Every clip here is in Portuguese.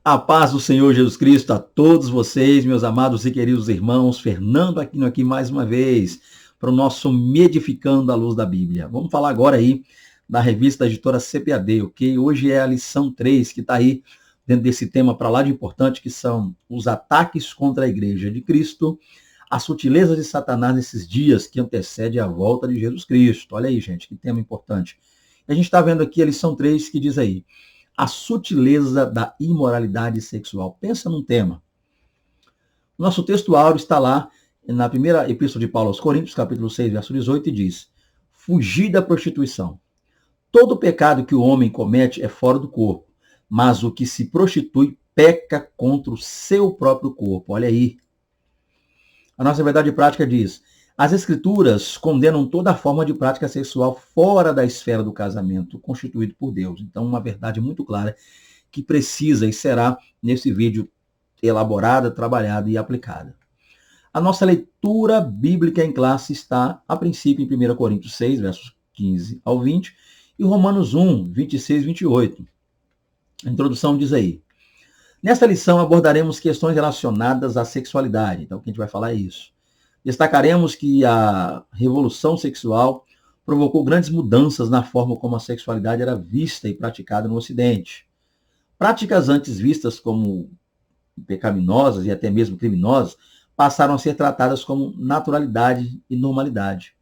A paz do Senhor Jesus Cristo a todos vocês, meus amados e queridos irmãos. Fernando Aquino aqui mais uma vez para o nosso Medificando à Luz da Bíblia. Vamos falar agora aí da revista da editora CPAD, ok? Hoje é a lição 3 que está aí dentro desse tema para lá de importante, que são os ataques contra a Igreja de Cristo, as sutilezas de Satanás nesses dias que antecedem a volta de Jesus Cristo. Olha aí, gente, que tema importante. A gente está vendo aqui a lição 3 que diz aí: a sutileza da imoralidade sexual. Pensa num tema. Nosso texto áureo está lá na primeira epístola de Paulo aos Coríntios, capítulo 6, verso 18, e diz: fugir da prostituição. Todo pecado que o homem comete é fora do corpo, mas o que se prostitui peca contra o seu próprio corpo. Olha aí. A nossa verdade prática diz: as Escrituras condenam toda forma de prática sexual fora da esfera do casamento constituído por Deus. Então, uma verdade muito clara que precisa e será, nesse vídeo, elaborada, trabalhada e aplicada. A nossa leitura bíblica em classe está, a princípio, em 1 Coríntios 6, versos 15 ao 20, e Romanos 1, 26 e 28. A introdução diz aí: nesta lição abordaremos questões relacionadas à sexualidade. Então, o que a gente vai falar é isso. Destacaremos que a revolução sexual provocou grandes mudanças na forma como a sexualidade era vista e praticada no Ocidente. Práticas antes vistas como pecaminosas e até mesmo criminosas passaram a ser tratadas como naturalidade e normalidade.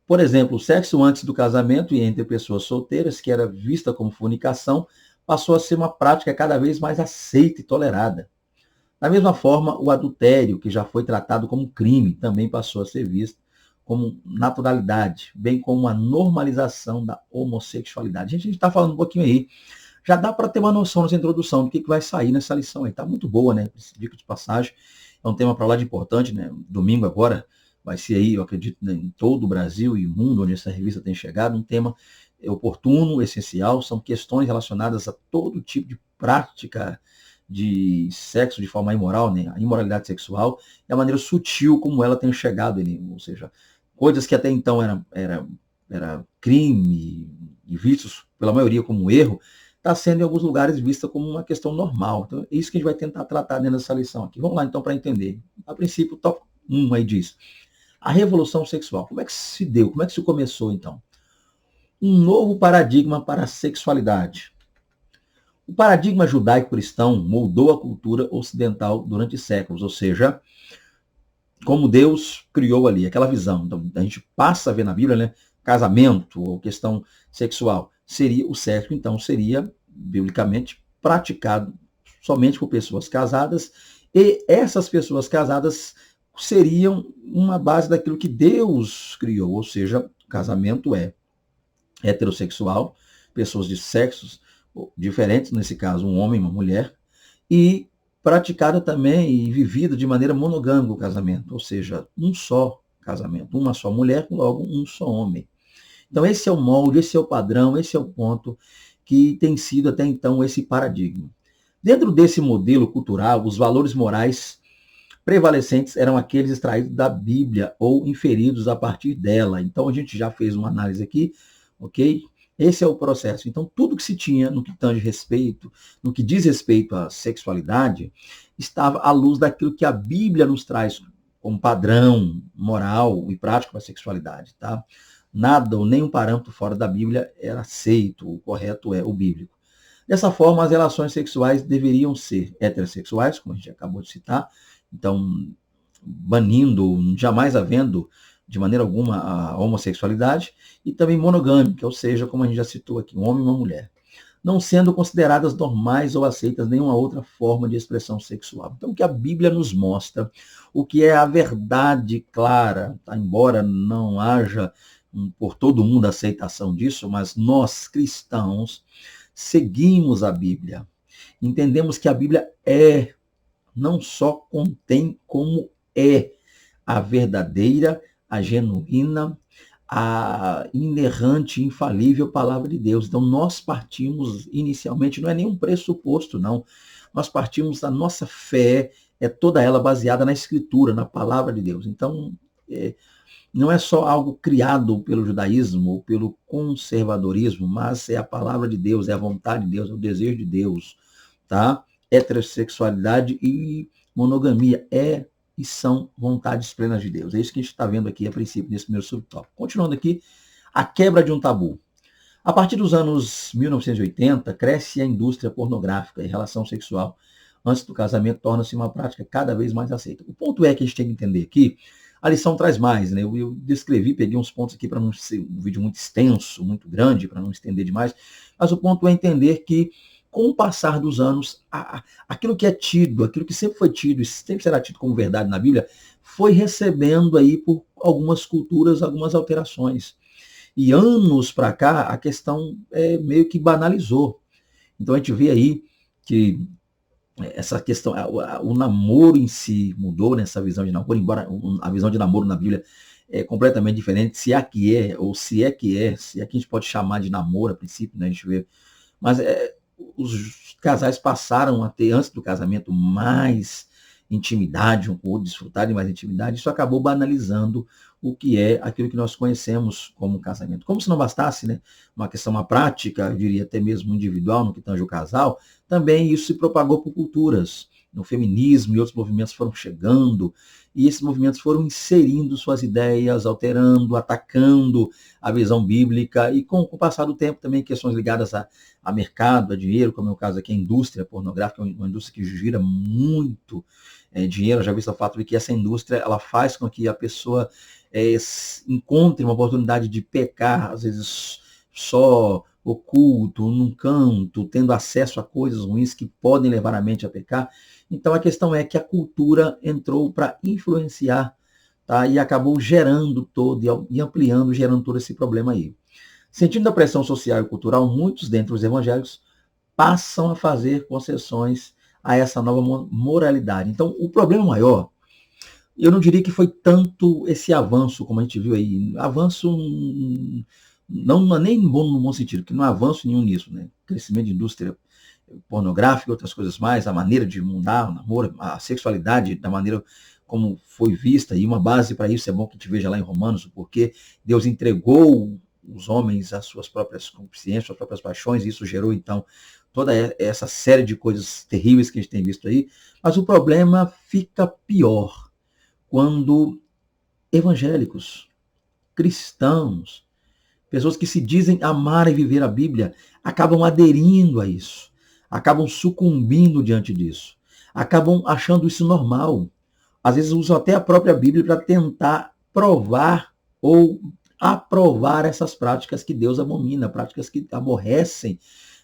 Por exemplo, o sexo antes do casamento e entre pessoas solteiras, que era vista como fornicação, passou a ser uma prática cada vez mais aceita e tolerada. Da mesma forma, o adultério, que já foi tratado como crime, também passou a ser visto como naturalidade, bem como a normalização da homossexualidade. A gente está falando um pouquinho aí. Já dá para ter uma noção nessa introdução do que vai sair nessa lição aí. Está muito boa, né? Dica de passagem. É um tema para lá de importante, né? Domingo agora vai ser aí, eu acredito, né, em todo o Brasil e o mundo onde essa revista tem chegado, um tema oportuno, essencial. São questões relacionadas a todo tipo de prática de sexo de forma imoral, né? A imoralidade sexual, e a maneira sutil como ela tem chegado ali, ou seja, coisas que até então era crime e vistos pela maioria como erro, está sendo em alguns lugares vista como uma questão normal. Então, é isso que a gente vai tentar tratar dentro dessa lição aqui. Vamos lá, então, para entender. A princípio, o tópico 1 aí diz: a revolução sexual. Como é que se deu? Como é que se começou, então? Um novo paradigma para a sexualidade. O paradigma judaico-cristão moldou a cultura ocidental durante séculos, ou seja, como Deus criou ali, aquela visão. Então, a gente passa a ver na Bíblia, né, casamento ou questão sexual. Seria o sexo, então, seria, biblicamente, praticado somente por pessoas casadas, e essas pessoas casadas seriam uma base daquilo que Deus criou, ou seja, casamento é heterossexual, pessoas de sexos diferentes, nesse caso um homem e uma mulher, e praticada também e vivida de maneira monogâmica o casamento, ou seja, um só casamento, uma só mulher, logo um só homem. Então esse é o molde, esse é o padrão, esse é o ponto que tem sido até então esse paradigma. Dentro desse modelo cultural, os valores morais prevalecentes eram aqueles extraídos da Bíblia ou inferidos a partir dela. Então a gente já fez uma análise aqui, ok? Esse é o processo. Então, tudo que se tinha no que tange respeito, no que diz respeito à sexualidade, estava à luz daquilo que a Bíblia nos traz como padrão moral e prático para a sexualidade, tá? Nada ou nenhum parâmetro fora da Bíblia era aceito, o correto é o bíblico. Dessa forma, as relações sexuais deveriam ser heterossexuais, como a gente acabou de citar, então, banindo, jamais havendo de maneira alguma a homossexualidade, e também monogâmica, ou seja, como a gente já citou aqui, um homem e uma mulher, não sendo consideradas normais ou aceitas nenhuma outra forma de expressão sexual. Então, o que a Bíblia nos mostra, o que é a verdade clara, tá? Embora não haja por todo mundo a aceitação disso, mas nós, cristãos, seguimos a Bíblia. Entendemos que a Bíblia não só contém, como é a verdadeira, a genuína, a inerrante, infalível palavra de Deus. Então, nós partimos inicialmente, não é nenhum pressuposto, não. Nós partimos da nossa fé, é toda ela baseada na Escritura, na palavra de Deus. Então, não é só algo criado pelo judaísmo ou pelo conservadorismo, mas é a palavra de Deus, é a vontade de Deus, é o desejo de Deus, tá? heterossexualidade e monogamia e são vontades plenas de Deus. É isso que a gente está vendo aqui a princípio, nesse primeiro subtópico. Continuando aqui, a quebra de um tabu. A partir dos anos 1980, cresce a indústria pornográfica e relação sexual antes do casamento torna-se uma prática cada vez mais aceita. O ponto é que a gente tem que entender aqui, a lição traz mais, né? Eu descrevi, peguei uns pontos aqui para não ser um vídeo muito extenso, muito grande, para não estender demais, mas o ponto é entender que, com o passar dos anos, aquilo que é tido, aquilo que sempre foi tido e sempre será tido como verdade na Bíblia, foi recebendo aí por algumas culturas, algumas alterações. E anos para cá, a questão meio que banalizou. Então a gente vê aí que essa questão, o namoro em si mudou nessa visão de namoro, embora a visão de namoro na Bíblia é completamente diferente, se é que é, ou se é que a gente pode chamar de namoro a princípio, né, a gente vê. Mas os casais passaram a ter, antes do casamento, mais intimidade um com o outro, desfrutar de mais intimidade. Isso acabou banalizando o que é aquilo que nós conhecemos como casamento. Como se não bastasse, né, uma questão, uma prática, eu diria até mesmo individual, no que tange o casal, também isso se propagou por culturas. No feminismo e outros movimentos foram chegando, e esses movimentos foram inserindo suas ideias, alterando, atacando a visão bíblica, e com o passar do tempo também questões ligadas a mercado, a dinheiro, como é o caso aqui, a indústria pornográfica, uma indústria que gira muito dinheiro. Já visto o fato de que essa indústria ela faz com que a pessoa encontre uma oportunidade de pecar, às vezes só oculto, num canto, tendo acesso a coisas ruins que podem levar a mente a pecar. Então a questão é que a cultura entrou para influenciar, tá? E acabou gerando todo e ampliando, gerando todo esse problema aí. Sentindo a pressão social e cultural, muitos dentre os evangélicos passam a fazer concessões a essa nova moralidade. Então o problema maior, eu não diria que foi tanto esse avanço, como a gente viu aí. Avanço não nem no bom sentido, que não há avanço nenhum nisso, né? Crescimento de indústria pornográfica e outras coisas mais, a maneira de mudar o namoro, a sexualidade, da maneira como foi vista, e uma base para isso é bom que a gente veja lá em Romanos, o porquê Deus entregou os homens às suas próprias consciências, suas próprias paixões, e isso gerou, então, toda essa série de coisas terríveis que a gente tem visto aí. Mas o problema fica pior quando evangélicos, cristãos, pessoas que se dizem amar e viver a Bíblia, acabam aderindo a isso, acabam sucumbindo diante disso, acabam achando isso normal. Às vezes usam até a própria Bíblia para tentar provar ou aprovar essas práticas que Deus abomina, práticas que aborrecem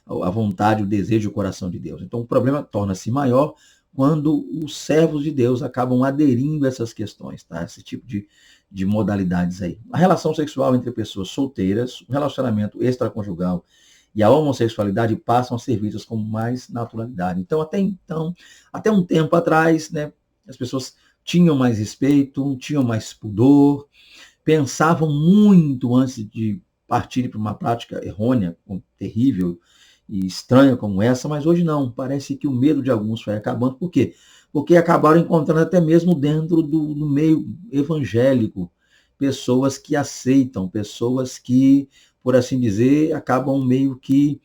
a vontade, o desejo, o coração de Deus. Então o problema torna-se maior quando os servos de Deus acabam aderindo a essas questões, tá? Esse tipo de modalidades aí. A relação sexual entre pessoas solteiras, o relacionamento extraconjugal e a homossexualidade passam a ser vistas com mais naturalidade. Então, até um tempo atrás, né, as pessoas tinham mais respeito, tinham mais pudor, pensavam muito antes de partirem para uma prática errônea, terrível e estranha como essa, mas hoje não. Parece que o medo de alguns foi acabando. Por quê? Porque acabaram encontrando até mesmo dentro do meio evangélico pessoas que aceitam, pessoas que, por assim dizer, acabam meio que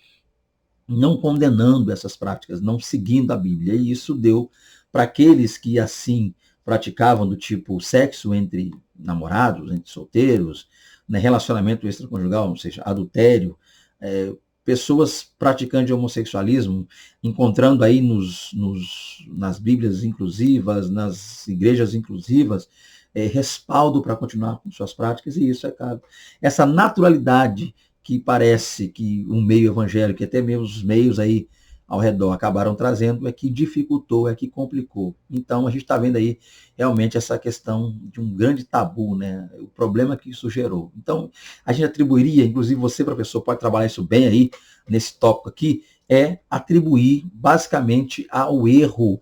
não condenando essas práticas, não seguindo a Bíblia. E isso deu para aqueles que assim praticavam do tipo sexo entre namorados, entre solteiros, né, relacionamento extraconjugal, ou seja, adultério, pessoas praticantes de homossexualismo, encontrando aí nas Bíblias inclusivas, nas igrejas inclusivas, respaldo para continuar com suas práticas, e isso é claro. Essa naturalidade que parece que um meio evangélico, e até mesmo os meios aí ao redor acabaram trazendo, é que dificultou, é que complicou. Então a gente está vendo aí realmente essa questão de um grande tabu, né? O problema que isso gerou. Então a gente atribuiria, inclusive você, professor, pode trabalhar isso bem aí, nesse tópico aqui, é atribuir basicamente ao erro,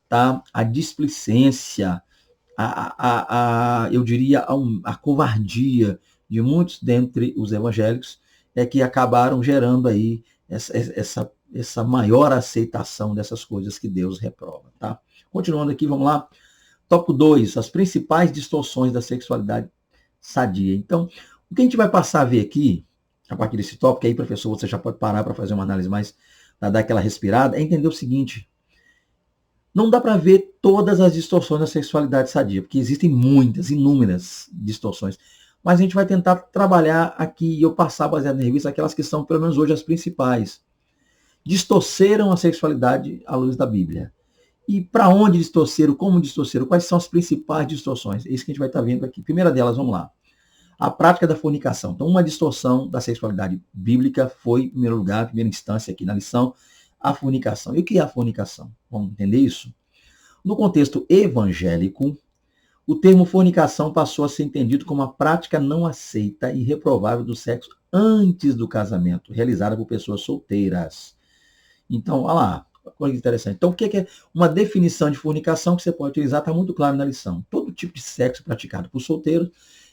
tá? A displicência, eu diria, a covardia de muitos dentre os evangélicos, é que acabaram gerando aí essa maior aceitação dessas coisas que Deus reprova, tá? Continuando aqui, vamos lá. Tópico 2, as principais distorções da sexualidade sadia. Então, o que a gente vai passar a ver aqui, a partir desse tópico, aí, professor, você já pode parar para fazer uma análise mais, para dar aquela respirada, é entender o seguinte: Não dá para ver todas as distorções da sexualidade sadia, porque existem muitas, inúmeras distorções. Mas a gente vai tentar trabalhar aqui e eu passar baseado na revista aquelas que são, pelo menos hoje, as principais. Distorceram a sexualidade à luz da Bíblia. E para onde distorceram, como distorceram, quais são as principais distorções? É isso que a gente vai estar vendo aqui. Primeira delas, vamos lá. A prática da fornicação. Então, uma distorção da sexualidade bíblica foi, em primeiro lugar, primeira instância aqui na lição, a fornicação. E o que é a fornicação? Vamos entender isso? No contexto evangélico, o termo fornicação passou a ser entendido como a prática não aceita e reprovável do sexo antes do casamento, realizada por pessoas solteiras. Então, olha lá, coisa interessante. Então, o que é uma definição de fornicação que você pode utilizar? Está muito claro na lição. Todo tipo de sexo praticado por solteiros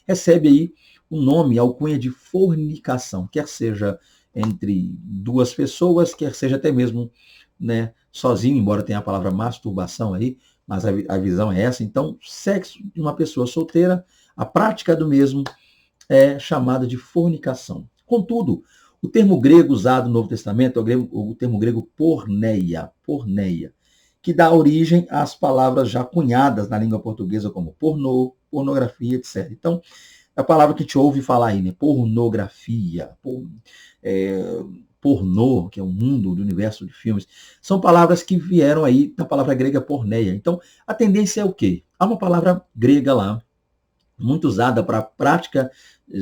recebe aí o nome, a alcunha de fornicação, quer seja entre duas pessoas, quer seja até mesmo, né, sozinho, embora tenha a palavra masturbação aí, mas a visão é essa. Então, sexo de uma pessoa solteira, a prática do mesmo é chamada de fornicação. Contudo, o termo grego usado no Novo Testamento é o termo grego porneia, que dá origem às palavras já cunhadas na língua portuguesa como pornô, pornografia, etc. Então, a palavra que a gente ouve falar aí, né? Pornografia, pornô, que é o mundo do universo de filmes, são palavras que vieram aí da palavra grega porneia. Então, a tendência é o quê? Há uma palavra grega lá, muito usada para práticas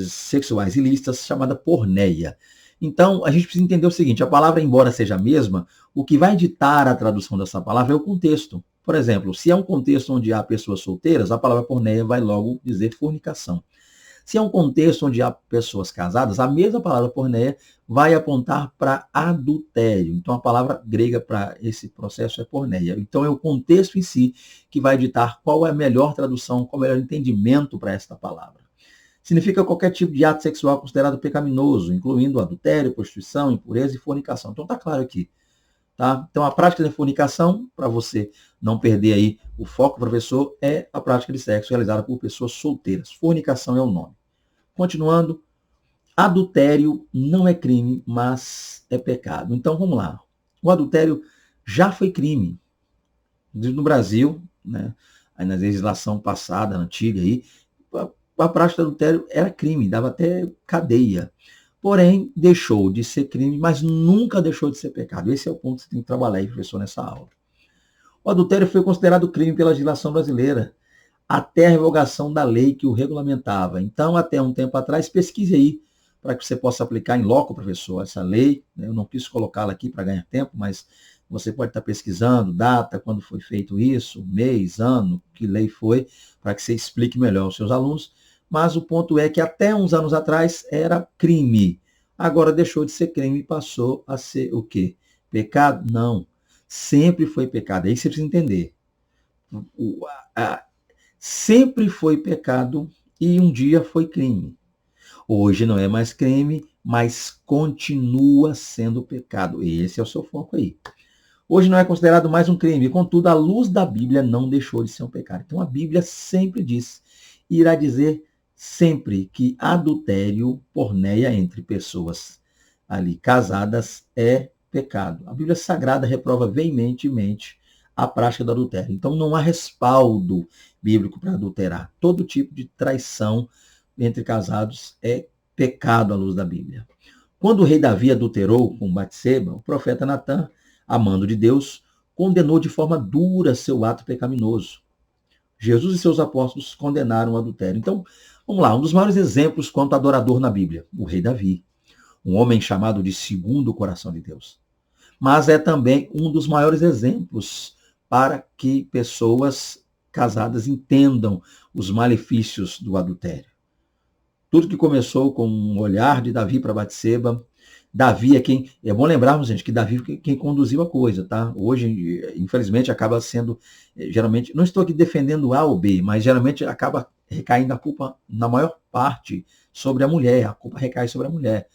sexuais ilícitas, chamada porneia. Então, a gente precisa entender o seguinte, a palavra, embora seja a mesma, o que vai ditar a tradução dessa palavra é o contexto. Por exemplo, se é um contexto onde há pessoas solteiras, a palavra porneia vai logo dizer fornicação. Se é um contexto onde há pessoas casadas, a mesma palavra porneia vai apontar para adultério. Então, a palavra grega para esse processo é porneia. Então, é o contexto em si que vai ditar qual é a melhor tradução, qual é o melhor entendimento para esta palavra. Significa qualquer tipo de ato sexual considerado pecaminoso, incluindo adultério, prostituição, impureza e fornicação. Então, está claro aqui. Tá? Então, a prática da fornicação, para você não perder aí o foco, professor, é a prática de sexo realizada por pessoas solteiras. Fornicação é o nome. Continuando, adultério não é crime, mas é pecado. Então, vamos lá. O adultério já foi crime. No Brasil, né, aí na legislação passada, antiga, aí, a prática do adultério era crime, dava até cadeia. Porém, deixou de ser crime, mas nunca deixou de ser pecado. Esse é o ponto que você tem que trabalhar aí, professor, nessa aula. O adultério foi considerado crime pela legislação brasileira, até a revogação da lei que o regulamentava. Então, até um tempo atrás, pesquise aí, para que você possa aplicar em loco, professor, essa lei. Eu não quis colocá-la aqui para ganhar tempo, mas você pode estar pesquisando data, quando foi feito isso, mês, ano, que lei foi, para que você explique melhor aos seus alunos. Mas o ponto é que até uns anos atrás era crime. Agora deixou de ser crime e passou a ser o quê? Pecado? Não. Sempre foi pecado. É isso que você precisa entender. Sempre foi pecado e um dia foi crime. Hoje não é mais crime, mas continua sendo pecado. Esse é o seu foco aí. Hoje não é considerado mais um crime, contudo, a luz da Bíblia não deixou de ser um pecado. Então a Bíblia sempre diz, irá dizer sempre que adultério, porneia entre pessoas ali casadas é pecado. A Bíblia Sagrada reprova veementemente a prática do adultério. Então não há respaldo bíblico para adulterar. Todo tipo de traição entre casados é pecado à luz da Bíblia. Quando o rei Davi adulterou com Batseba, o profeta Natã, amando de Deus, condenou de forma dura seu ato pecaminoso. Jesus e seus apóstolos condenaram o adultério. Então, vamos lá, um dos maiores exemplos quanto adorador na Bíblia, o rei Davi, um homem chamado de segundo o coração de Deus. Mas é também um dos maiores exemplos para que pessoas casadas entendam os malefícios do adultério. Tudo que começou com um olhar de Davi para Batseba. Davi é quem... É bom lembrarmos, gente, que Davi é quem conduziu a coisa, tá? Hoje, infelizmente, acaba sendo... Geralmente, não estou aqui defendendo A ou B, mas geralmente acaba recaindo a culpa, na maior parte, sobre a mulher. A culpa recai sobre a mulher.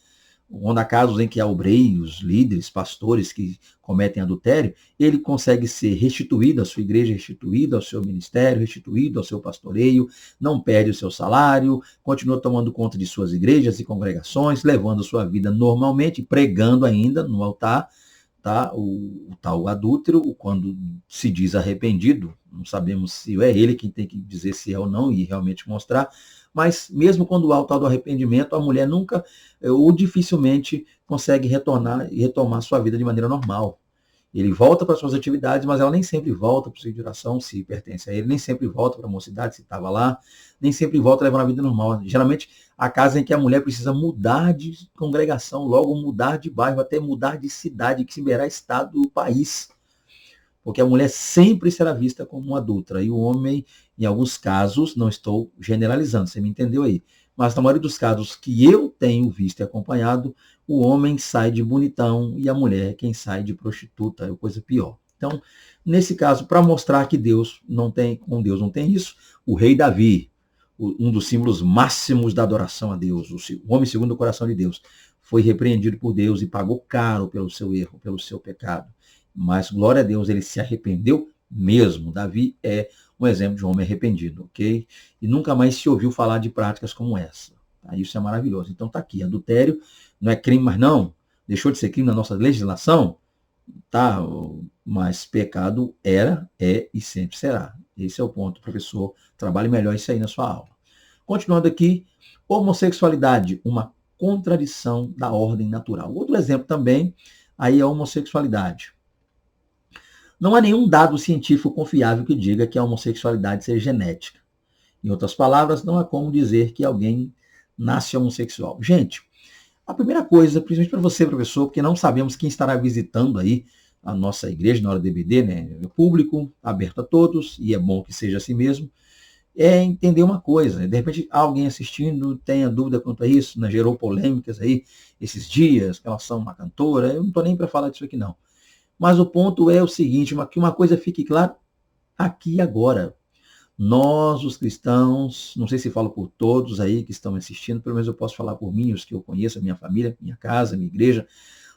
Quando há casos em que há obreiros, líderes, pastores que cometem adultério, ele consegue ser restituído à sua igreja, restituído ao seu ministério, restituído ao seu pastoreio, não perde o seu salário, continua tomando conta de suas igrejas e congregações, levando a sua vida normalmente, pregando ainda no altar, tá? O tal adúltero, quando se diz arrependido, não sabemos se é ele quem tem que dizer se é ou não e realmente mostrar, mas mesmo quando há o tal do arrependimento, a mulher nunca ou dificilmente consegue retornar e retomar sua vida de maneira normal. Ele volta para suas atividades, mas ela nem sempre volta para o sítio de oração, se pertence a ele, nem sempre volta para a mocidade, se estava lá, nem sempre volta levando a vida normal. Geralmente, a casa em que a mulher precisa mudar de congregação, logo mudar de bairro, até mudar de cidade, que se verá estado do país. Porque a mulher sempre será vista como uma adúltera. E o homem, em alguns casos, não estou generalizando, você me entendeu aí. Mas na maioria dos casos que eu tenho visto e acompanhado, o homem sai de bonitão e a mulher quem sai de prostituta, é coisa pior. Então, nesse caso, para mostrar que Deus não tem, com Deus não tem isso, o rei Davi, um dos símbolos máximos da adoração a Deus, o homem segundo o coração de Deus, foi repreendido por Deus e pagou caro pelo seu erro, pelo seu pecado. Mas, glória a Deus, ele se arrependeu mesmo. Davi é um exemplo de um homem arrependido, ok? E nunca mais se ouviu falar de práticas como essa. Tá? Isso é maravilhoso. Então tá aqui, adultério não é crime mais não, deixou de ser crime na nossa legislação, tá? Mas pecado era, é e sempre será. Esse é o ponto, professor. Trabalhe melhor isso aí na sua aula. Continuando aqui, homossexualidade, uma contradição da ordem natural. Outro exemplo também, aí é a homossexualidade. Não há nenhum dado científico confiável que diga que a homossexualidade seja genética. Em outras palavras, não há como dizer que alguém nasce homossexual. Gente, a primeira coisa, principalmente para você, professor, porque não sabemos quem estará visitando aí a nossa igreja na hora do EBD, né? É público, aberto a todos, e é bom que seja assim mesmo, é entender uma coisa. De repente, alguém assistindo tenha dúvida quanto a isso, né? Gerou polêmicas aí esses dias, que elas são uma cantora, eu não estou nem para falar disso aqui não. Mas o ponto é o seguinte, que uma coisa fique clara aqui e agora. Nós, os cristãos, não sei se falo por todos aí que estão assistindo, pelo menos eu posso falar por mim, os que eu conheço, a minha família, minha casa, minha igreja,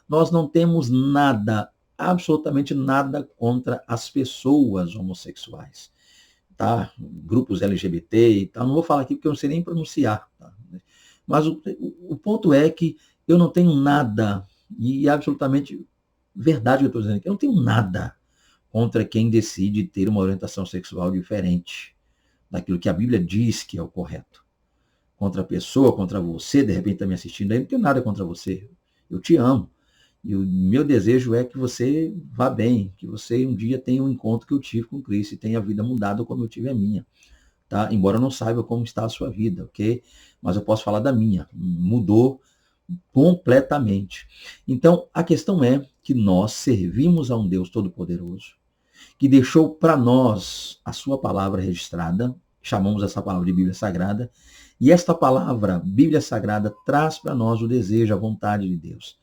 nós não temos nada, absolutamente nada contra as pessoas homossexuais, tá? Grupos LGBT e tal, não vou falar aqui porque eu não sei nem pronunciar, tá? Mas o ponto é que eu não tenho nada, e absolutamente verdade que eu estou dizendo aqui, eu não tenho nada contra quem decide ter uma orientação sexual diferente daquilo que a Bíblia diz que é o correto. Contra a pessoa, contra você, de repente está me assistindo aí, não tenho nada contra você. Eu te amo. E o meu desejo é que você vá bem, que você um dia tenha um encontro que eu tive com Cristo e tenha a vida mudada como eu tive a minha. Tá? Embora eu não saiba como está a sua vida, ok? Mas eu posso falar da minha. Mudou completamente. Então, a questão é que nós servimos a um Deus Todo-Poderoso, que deixou para nós a sua palavra registrada, chamamos essa palavra de Bíblia Sagrada, e esta palavra, Bíblia Sagrada, traz para nós o desejo, a vontade de Deus.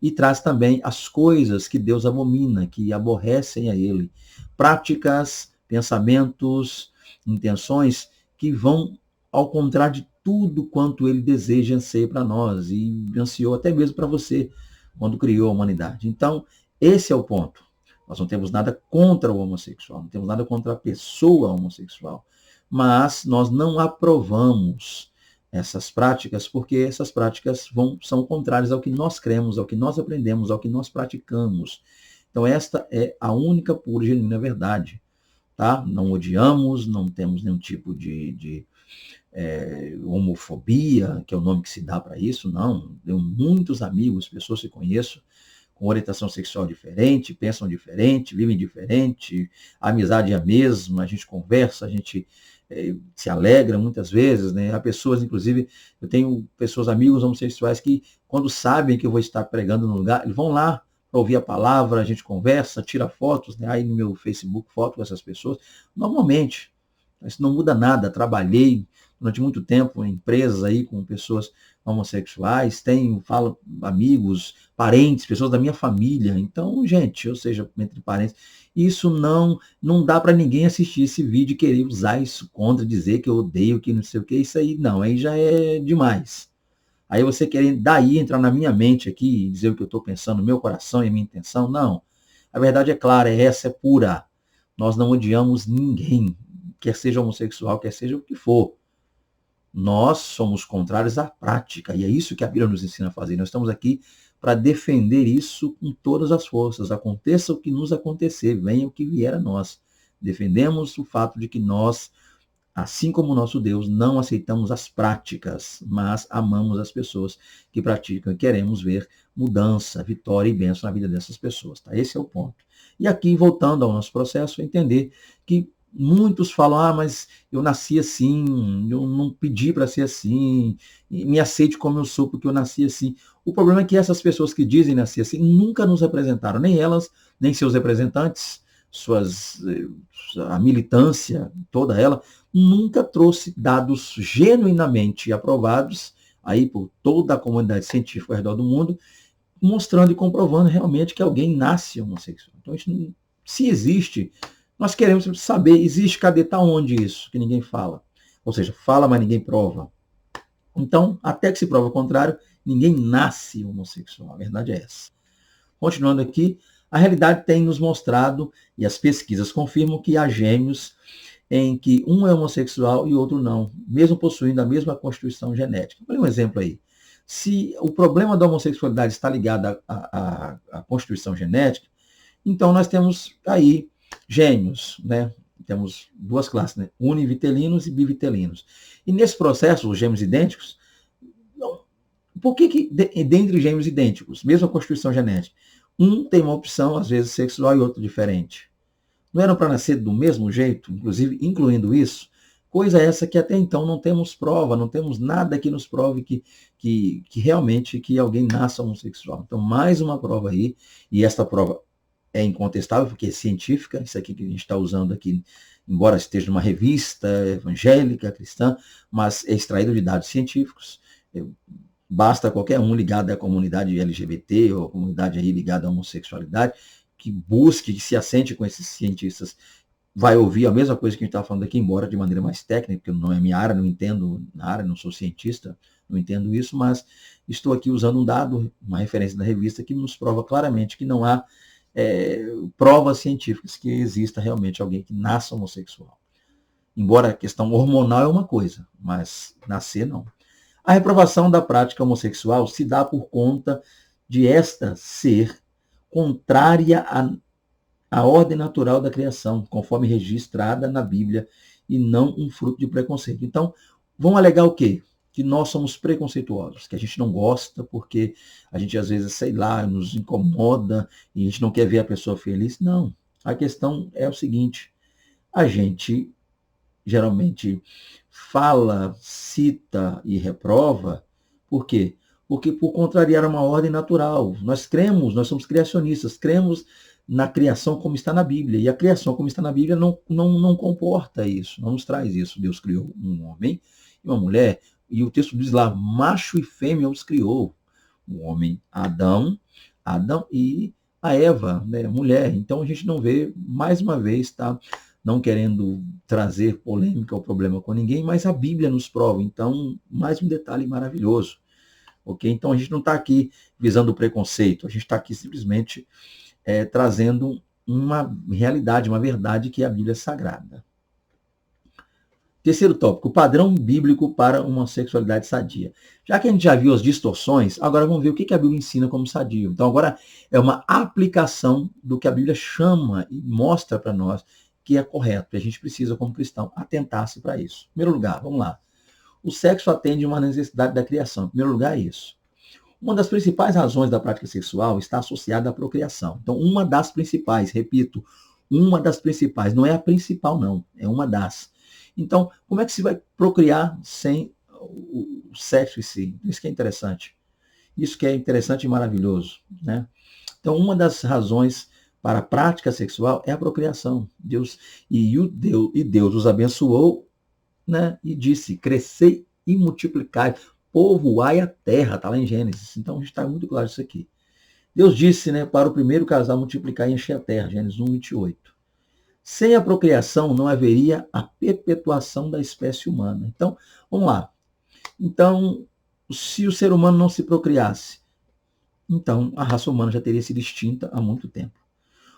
E traz também as coisas que Deus abomina, que aborrecem a Ele. Práticas, pensamentos, intenções que vão ao contrário de tudo quanto Ele deseja e anseia para nós, e ansiou até mesmo para você, quando criou a humanidade. Então, esse é o ponto. Nós não temos nada contra o homossexual, não temos nada contra a pessoa homossexual, mas nós não aprovamos essas práticas, porque essas práticas são contrárias ao que nós cremos, ao que nós aprendemos, ao que nós praticamos. Então esta é a única pura e genuína verdade. Tá? Não odiamos, não temos nenhum tipo de homofobia, que é o nome que se dá para isso, não. Tenho muitos amigos, pessoas que conheço, com orientação sexual diferente, pensam diferente, vivem diferente, a amizade é a mesma, a gente conversa, a gente se alegra muitas vezes, né? Há pessoas, inclusive, eu tenho pessoas, amigos homossexuais, que quando sabem que eu vou estar pregando no lugar, eles vão lá para ouvir a palavra, a gente conversa, tira fotos, né? Aí no meu Facebook, foto com essas pessoas, normalmente. Isso não muda nada, trabalhei durante muito tempo em empresas aí com pessoas homossexuais, falo amigos, parentes, pessoas da minha família. Então, gente, ou seja, entre parentes, isso não dá para ninguém assistir esse vídeo e querer usar isso contra, dizer que eu odeio, que não sei o que, isso aí não, aí já é demais. Aí você querer daí entrar na minha mente aqui e dizer o que eu estou pensando, no meu coração e a minha intenção, não. A verdade é clara, essa é pura. Nós não odiamos ninguém, quer seja homossexual, quer seja o que for. Nós somos contrários à prática, e é isso que a Bíblia nos ensina a fazer. Nós estamos aqui para defender isso com todas as forças. Aconteça o que nos acontecer, venha o que vier a nós. Defendemos o fato de que nós, assim como o nosso Deus, não aceitamos as práticas, mas amamos as pessoas que praticam e queremos ver mudança, vitória e bênção na vida dessas pessoas. Tá? Esse é o ponto. E aqui, voltando ao nosso processo, entender que muitos falam, mas eu nasci assim, eu não pedi para ser assim, me aceite como eu sou porque eu nasci assim. O problema é que essas pessoas que dizem nascer assim nunca nos representaram, nem elas, nem seus representantes, a militância, toda ela, nunca trouxe dados genuinamente aprovados aí por toda a comunidade científica ao redor do mundo, mostrando e comprovando realmente que alguém nasce homossexual. Então, isso, se existe, nós queremos saber, existe, cadê, está onde isso, que ninguém fala. Ou seja, fala, mas ninguém prova. Então, até que se prova o contrário, ninguém nasce homossexual. A verdade é essa. Continuando aqui, a realidade tem nos mostrado, e as pesquisas confirmam, que há gêmeos em que um é homossexual e outro não, mesmo possuindo a mesma constituição genética. Vou dar um exemplo aí. Se o problema da homossexualidade está ligado à constituição genética, então nós temos aí gêmeos, né? Temos duas classes, né? Univitelinos e bivitelinos. E nesse processo, os gêmeos idênticos, por que dentre gêmeos idênticos, mesma constituição genética, um tem uma opção, às vezes, sexual e outro diferente? Não eram para nascer do mesmo jeito, inclusive incluindo isso? Coisa essa que até então não temos prova, não temos nada que nos prove que realmente que alguém nasça homossexual. Então, mais uma prova aí, e esta prova é incontestável, porque é científica, isso aqui que a gente está usando aqui, embora esteja numa revista evangélica, cristã, mas é extraído de dados científicos. Basta qualquer um ligado à comunidade LGBT ou à comunidade aí ligada à homossexualidade, que busque, que se assente com esses cientistas, vai ouvir a mesma coisa que a gente está falando aqui, embora de maneira mais técnica, porque não é minha área, não entendo na área, não sou cientista, não entendo isso, mas estou aqui usando um dado, uma referência da revista, que nos prova claramente que não há provas científicas que exista realmente alguém que nasça homossexual. Embora a questão hormonal é uma coisa, mas nascer não. A reprovação da prática homossexual se dá por conta de esta ser contrária à ordem natural da criação, conforme registrada na Bíblia, e não um fruto de preconceito. Então, vão alegar o quê? Que nós somos preconceituosos, que a gente não gosta porque a gente às vezes, sei lá, nos incomoda e a gente não quer ver a pessoa feliz. Não. A questão é o seguinte, a gente geralmente fala, cita e reprova, por quê? Porque por contrariar uma ordem natural. Nós cremos, nós somos criacionistas, cremos na criação como está na Bíblia. E a criação como está na Bíblia não comporta isso, não nos traz isso. Deus criou um homem e uma mulher, e o texto diz lá, macho e fêmea os criou. O homem, Adão e a Eva, né, mulher. Então a gente não vê, mais uma vez, tá? Não querendo trazer polêmica ou problema com ninguém, mas a Bíblia nos prova. Então, mais um detalhe maravilhoso. Ok? Então a gente não está aqui visando o preconceito, a gente está aqui simplesmente trazendo uma realidade, uma verdade que é a Bíblia Sagrada. Terceiro tópico, o padrão bíblico para uma sexualidade sadia. Já que a gente já viu as distorções, agora vamos ver o que a Bíblia ensina como sadio. Então agora é uma aplicação do que a Bíblia chama e mostra para nós que é correto. E a gente precisa, como cristão, atentar-se para isso. Em primeiro lugar, vamos lá. O sexo atende uma necessidade da criação. Em primeiro lugar, é isso. Uma das principais razões da prática sexual está associada à procriação. Então, uma das principais, repito, uma das principais, não é a principal não, é uma das. Então, como é que se vai procriar sem o sexo em si? Isso que é interessante. Isso que é interessante e maravilhoso, né? Então, uma das razões para a prática sexual é a procriação. Deus os abençoou, né? E disse, crescei e multiplicai, povoai a terra, está lá em Gênesis. Então, a gente está muito claro isso aqui. Deus disse, né, para o primeiro casal multiplicar e encher a terra, Gênesis 1, 28. Sem a procriação não haveria a perpetuação da espécie humana. Então, vamos lá. Então, se o ser humano não se procriasse, então a raça humana já teria sido extinta há muito tempo.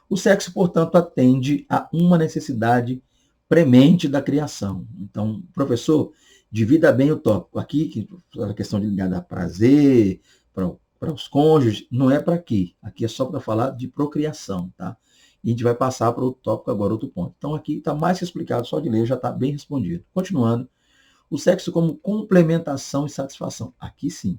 O sexo, portanto, atende a uma necessidade premente da criação. Então, professor, divida bem o tópico. Aqui, que a questão de ligada a prazer, para para os cônjuges, não é para aqui. Aqui é só para falar de procriação, tá? E a gente vai passar para o tópico agora, outro ponto. Então aqui está mais que explicado, só de ler já está bem respondido. Continuando, o sexo como complementação e satisfação. Aqui sim.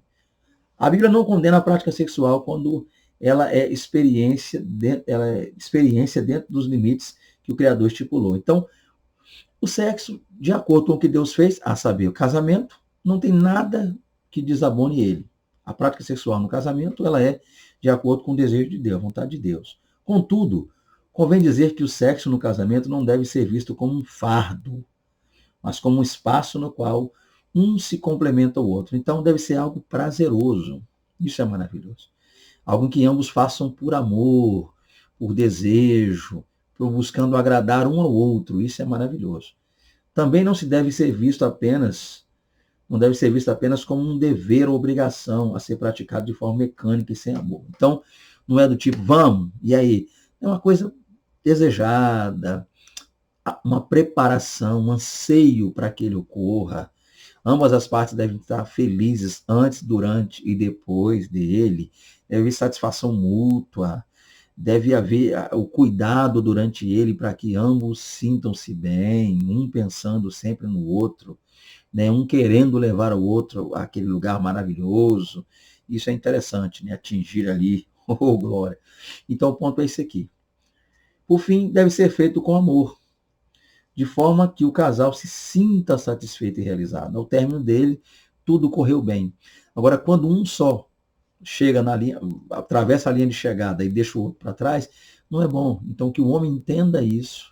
A Bíblia não condena a prática sexual quando ela é experiência dentro dos limites que o Criador estipulou. Então, o sexo, de acordo com o que Deus fez, a saber, o casamento, não tem nada que desabone ele. A prática sexual no casamento, ela é de acordo com o desejo de Deus, a vontade de Deus. Contudo, convém dizer que o sexo no casamento não deve ser visto como um fardo, mas como um espaço no qual um se complementa ao outro. Então, deve ser algo prazeroso. Isso é maravilhoso. Algo que ambos façam por amor, por desejo, por buscando agradar um ao outro. Isso é maravilhoso. Também não deve ser visto apenas como um dever ou obrigação a ser praticado de forma mecânica e sem amor. Então, não é do tipo, vamos, e aí? É uma coisa desejada, uma preparação, um anseio para que ele ocorra. Ambas as partes devem estar felizes antes, durante e depois dele. Deve haver satisfação mútua. Deve haver o cuidado durante ele para que ambos sintam-se bem, um pensando sempre no outro, né? Um querendo levar o outro àquele lugar maravilhoso. Isso é interessante, né? Atingir ali, oh glória. Então o ponto é esse aqui. Por fim, deve ser feito com amor, de forma que o casal se sinta satisfeito e realizado. Ao término dele, tudo correu bem. Agora, quando um só chega na linha, atravessa a linha de chegada e deixa o outro para trás, não é bom. Então, que o homem entenda isso,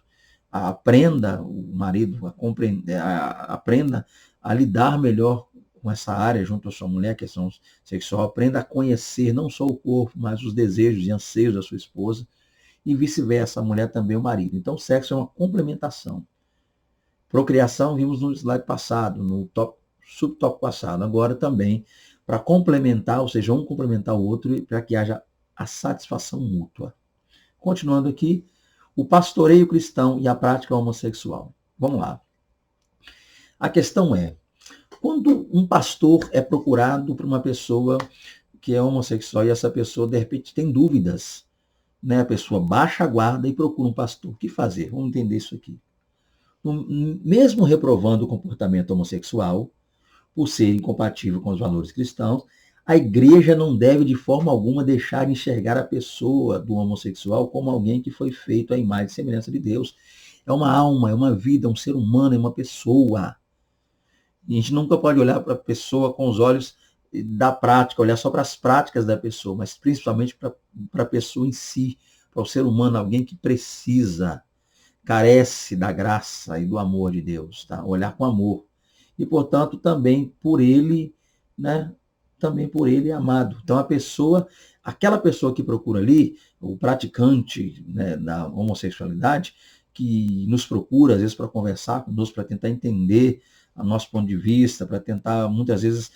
aprenda, o marido, a compreender, aprenda a lidar melhor com essa área junto à sua mulher, questão sexual, aprenda a conhecer não só o corpo, mas os desejos e anseios da sua esposa, e vice-versa, a mulher também o marido. Então, o sexo é uma complementação. Procriação, vimos no slide passado, no subtópico passado. Agora também, para complementar, ou seja, um complementar o outro, para que haja a satisfação mútua. Continuando aqui, o pastoreio cristão e a prática homossexual. Vamos lá. A questão é, quando um pastor é procurado por uma pessoa que é homossexual e essa pessoa, de repente, tem dúvidas, né? A pessoa baixa a guarda e procura um pastor. O que fazer? Vamos entender isso aqui. Mesmo reprovando o comportamento homossexual, por ser incompatível com os valores cristãos, a igreja não deve de forma alguma deixar de enxergar a pessoa do homossexual como alguém que foi feito à imagem e semelhança de Deus. É uma alma, é uma vida, é um ser humano, é uma pessoa. E a gente nunca pode olhar para a pessoa com os olhos da prática, olhar só para as práticas da pessoa, mas principalmente para a pessoa em si, para o ser humano, alguém que precisa, carece da graça e do amor de Deus, tá? Olhar com amor. E, portanto, também por ele, né? Também por ele é amado. Então, aquela pessoa que procura ali, o praticante, né, da homossexualidade, que nos procura, às vezes, para conversar conosco, para tentar entender o nosso ponto de vista, para tentar, muitas vezes,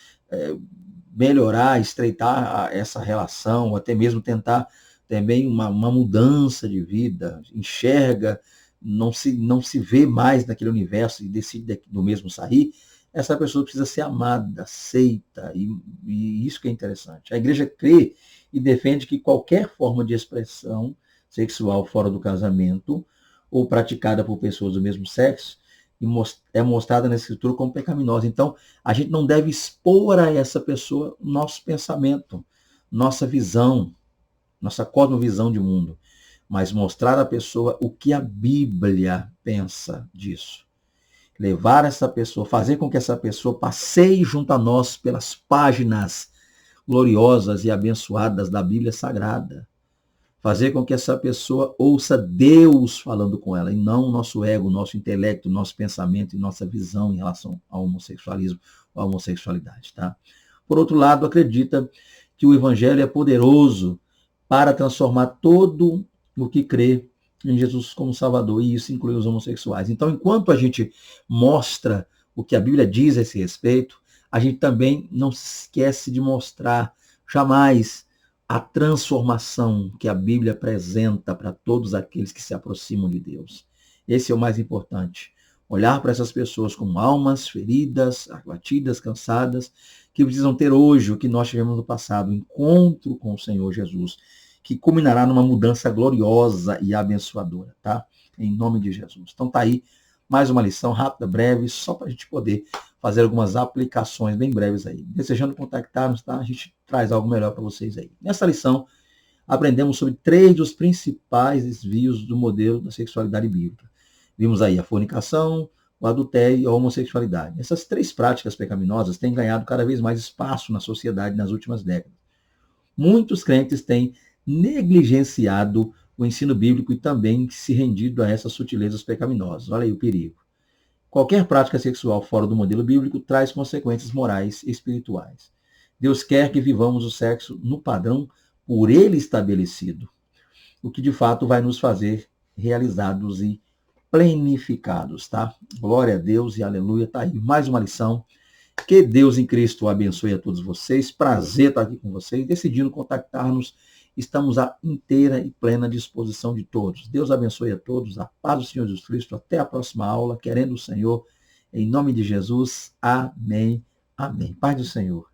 melhorar, estreitar essa relação, ou até mesmo tentar também uma mudança de vida, enxerga, não se vê mais naquele universo e decide do mesmo sair, essa pessoa precisa ser amada, aceita, e isso que é interessante. A igreja crê e defende que qualquer forma de expressão sexual fora do casamento ou praticada por pessoas do mesmo sexo é mostrada na Escritura como pecaminosa. Então, a gente não deve expor a essa pessoa nosso pensamento, nossa visão, nossa cosmovisão de mundo, mas mostrar à pessoa o que a Bíblia pensa disso. Levar essa pessoa, fazer com que essa pessoa passeie junto a nós pelas páginas gloriosas e abençoadas da Bíblia Sagrada. Fazer com que essa pessoa ouça Deus falando com ela, e não o nosso ego, o nosso intelecto, o nosso pensamento e nossa visão em relação ao homossexualismo, à homossexualidade. Tá? Por outro lado, acredita que o Evangelho é poderoso para transformar todo o que crê em Jesus como Salvador, e isso inclui os homossexuais. Então, enquanto a gente mostra o que a Bíblia diz a esse respeito, a gente também não se esquece de mostrar jamais a transformação que a Bíblia apresenta para todos aqueles que se aproximam de Deus. Esse é o mais importante. olhar para essas pessoas como almas feridas, abatidas, cansadas, que precisam ter hoje o que nós tivemos no passado, o encontro com o Senhor Jesus, que culminará numa mudança gloriosa e abençoadora, tá? Em nome de Jesus. Então tá aí mais uma lição rápida, breve, só para a gente poder fazer algumas aplicações bem breves aí. Desejando contactar-nos, tá? A gente traz algo melhor para vocês aí. Nessa lição, aprendemos sobre 3 dos principais desvios do modelo da sexualidade bíblica. Vimos aí a fornicação, o adultério e a homossexualidade. Essas 3 práticas pecaminosas têm ganhado cada vez mais espaço na sociedade nas últimas décadas. Muitos crentes têm negligenciado o ensino bíblico e também se rendido a essas sutilezas pecaminosas. Olha aí o perigo. Qualquer prática sexual fora do modelo bíblico traz consequências morais e espirituais. Deus quer que vivamos o sexo no padrão por ele estabelecido, o que de fato vai nos fazer realizados e plenificados, tá? Glória a Deus e aleluia. Tá aí mais uma lição. Que Deus em Cristo abençoe a todos vocês. Prazer estar aqui com vocês. Decidindo contactar-nos, estamos à inteira e plena disposição de todos. Deus abençoe a todos. A paz do Senhor Jesus Cristo. Até a próxima aula. Querendo o Senhor. Em nome de Jesus. Amém. Amém. Paz do Senhor.